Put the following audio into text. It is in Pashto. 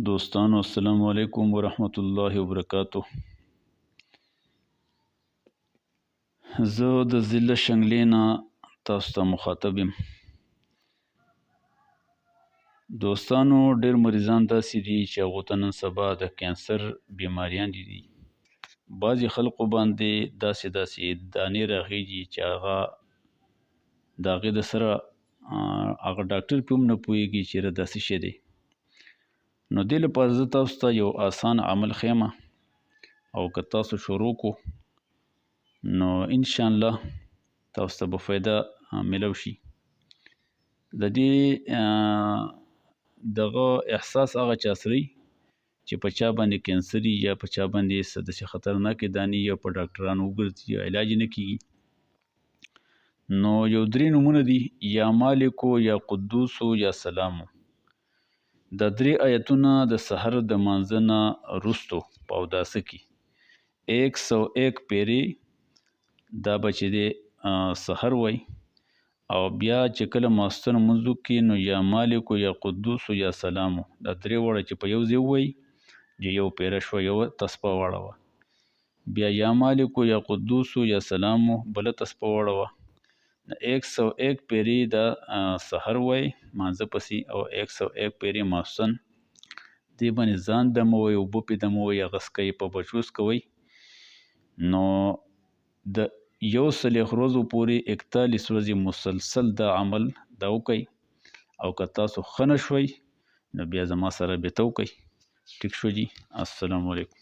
دوستانو السلام علیکم ورحمت الله وبرکاتو. زه د ضلع شنګلې نه تاسو ته مخاطب یم. دوستانو ډېر مریضان داسې دي چې هغو ته نن سبا د کینسر بیماریان دي. بعضې خلکو باندې داسې دانې راخیږي چې هغه د هغې د سره هغه ډاکټر پې هم نه پوهېږي چې یاره دا څه شی دی. نو دې لپاره زه تاسو ته یو آسان عمل ښیم او که تاسو شروع کو نو انشاءالله تاسو ته به فایده میلو شي. د دې دغه احساس هغه چا سره چې په چا باندې کینسر یا په چا باندې څه داسې خطرناکې دانې یا په ډاکټرانو وګرځي یا علاج یې نه کېږي. نو یو 3 نومونه دي: یا مالکو، یا قدوسو، یا سلامو. دا 3 آیتونه د سحر د مانځه نه وروستو په اوداسه کې 101 پیرې دا به چې دی سحر وای، او بیا چې کله ماسپښین لمونځ وکړي نو یا مالکو، یا قدوسو، یا سلامو، دا 3 واړه چې په یو ځای ووایي یو پیره شوه، یوه تسبه واړوه. بیا یا مالکو، یا قدوسو، یا سلامو بله تسبه واړوه. 101 پیرې دا سحر وای مانځه پسې، او 101 پیرې ماسپښین. دې باندې ځان دموئ، اوبه پې دموئ، هغه څکئ، په بچوس کوئ. نو د 140 ورځو پورې 41 ورځې مسلسل دا عمل دا وکئ، او که تاسو ښه نه شوئ نو بیا زما سره رابطه وکئ. ټیک شو جي. السلام علیکم.